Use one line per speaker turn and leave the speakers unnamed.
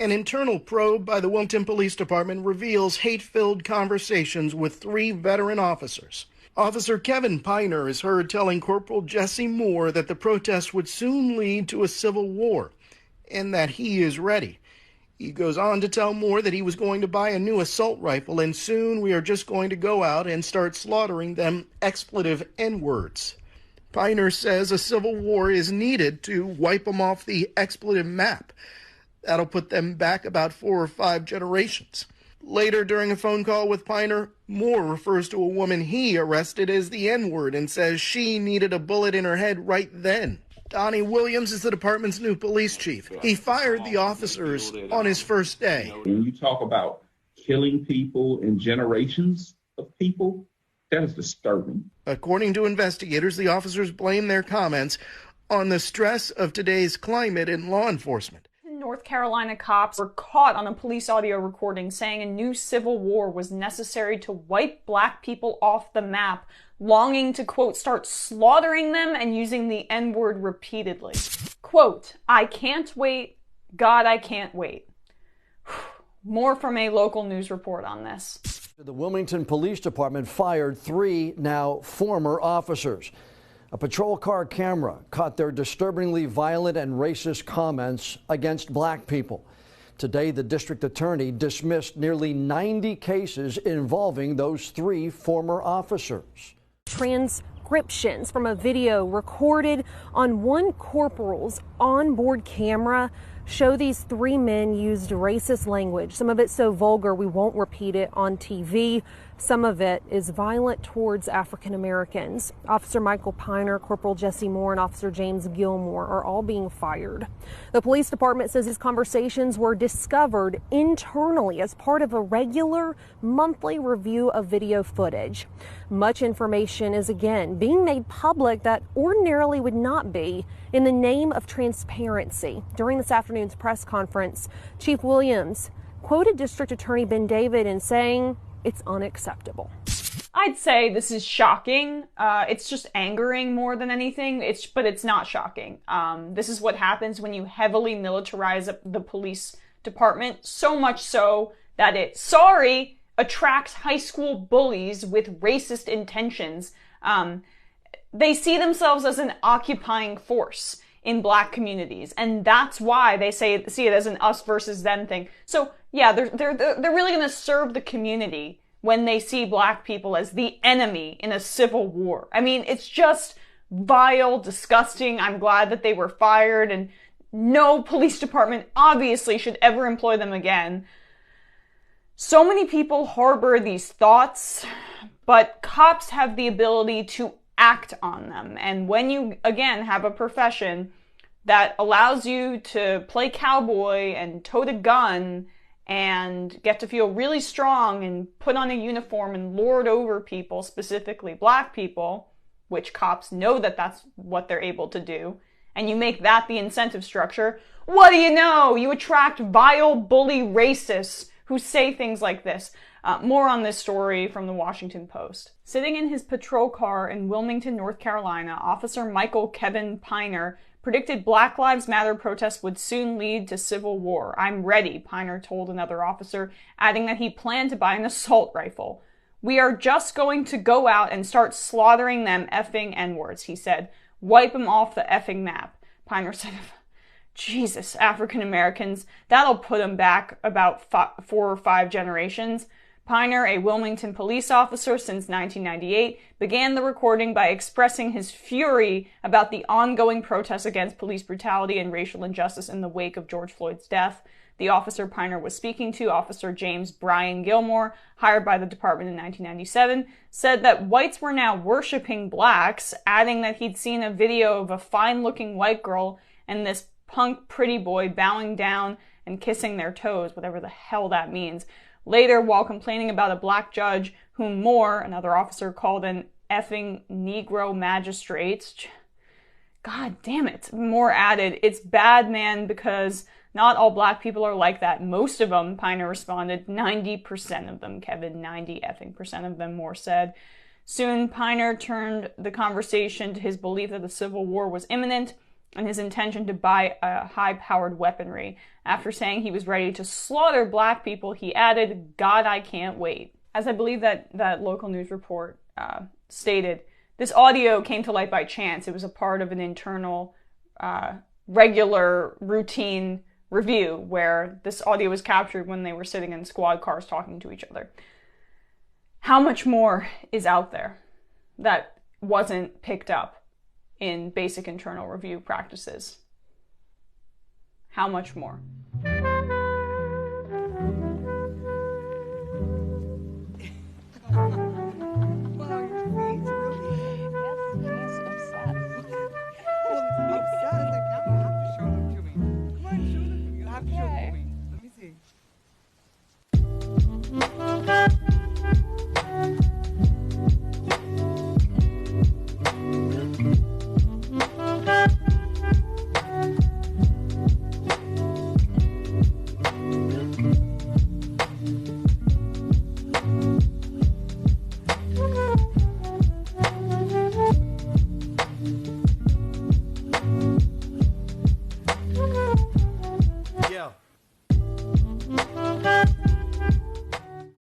An internal probe by the Wilmington Police Department reveals hate-filled conversations with 3 veteran officers. Officer Kevin Piner is heard telling Corporal Jesse Moore that the protest would soon lead to a civil war, and that he is ready. He goes on to tell Moore that he was going to buy a new assault rifle, and soon we are just going to go out and start slaughtering them expletive N-words. Piner says a civil war is needed to wipe them off the expletive map. That'll put them back about 4 or 5 generations. Later, during a phone call with Piner, Moore refers to a woman he arrested as the N-word and says she needed a bullet in her head right then. Donnie Williams is the department's new police chief. He fired the officers on his first day.
When you talk about killing people and generations of people, that is disturbing.
According to investigators, the officers blame their comments on the stress of today's climate in law enforcement.
North Carolina cops were caught on a police audio recording saying a new civil war was necessary to wipe black people off the map, longing to, quote, start slaughtering them and using the N-word repeatedly. Quote, I can't wait. God, I can't wait. More from a local news report on this.
The Wilmington Police Department fired 3 now former officers. A patrol car camera caught their disturbingly violent and racist comments against black people. Today, the district attorney dismissed nearly 90 cases involving those 3 former officers.
Transcriptions from a video recorded on one corporal's onboard camera show these 3 men used racist language. Some of it so vulgar we won't repeat it on TV. Some of it is violent towards African Americans. Officer Michael Piner, Corporal Jesse Moore, and Officer James Gilmore are all being fired. The police department says these conversations were discovered internally as part of a regular monthly review of video footage. Much information is again being made public that ordinarily would not be in the name of transparency. During this afternoon's press conference, Chief Williams quoted District Attorney Ben David in saying, it's unacceptable.
I'd say this is shocking. It's just angering more than anything. But it's not shocking. This is what happens when you heavily militarize the police department, so much so that it, attracts high school bullies with racist intentions. They see themselves as an occupying force in black communities, and that's why they see it as an us versus them thing. So yeah, they're really going to serve the community when they see black people as the enemy in a civil war. I mean, it's just vile, disgusting. I'm glad that they were fired, and no police department obviously should ever employ them again. So many people harbor these thoughts, but cops have the ability to act on them. And when you, again, have a profession that allows you to play cowboy and tote a gun and get to feel really strong and put on a uniform and lord over people, specifically black people, which cops know that that's what they're able to do, and you make that the incentive structure, what do you know? You attract vile, bully racists who say things like this. More on this story from the Washington Post. Sitting in his patrol car in Wilmington, North Carolina, Officer Michael Kevin Piner predicted Black Lives Matter protests would soon lead to civil war. I'm ready, Piner told another officer, adding that he planned to buy an assault rifle. We are just going to go out and start slaughtering them effing N-words, he said. Wipe them off the effing map. Piner said, Jesus, African Americans, that'll put them back about 4 or 5 generations. Piner, a Wilmington police officer since 1998, began the recording by expressing his fury about the ongoing protests against police brutality and racial injustice in the wake of George Floyd's death. The officer Piner was speaking to, Officer James Brian Gilmore, hired by the department in 1997, said that whites were now worshiping blacks, adding that he'd seen a video of a fine-looking white girl and this punk pretty boy bowing down and kissing their toes, whatever the hell that means. Later, while complaining about a black judge whom Moore, another officer, called an effing Negro magistrate, God damn it, Moore added, it's bad, man, because not all black people are like that. Most of them, Piner responded, 90% of them, Kevin, 90% of them, Moore said. Soon, Piner turned the conversation to his belief that the Civil War was imminent. and his intention to buy a high-powered weaponry. After saying he was ready to slaughter black people, he added, "God, I can't wait." As I believe that local news report stated, this audio came to light by chance. It was a part of an internal, regular, routine review where this audio was captured when they were sitting in squad cars talking to each other. How much more is out there that wasn't picked up in basic internal review practices? How much more?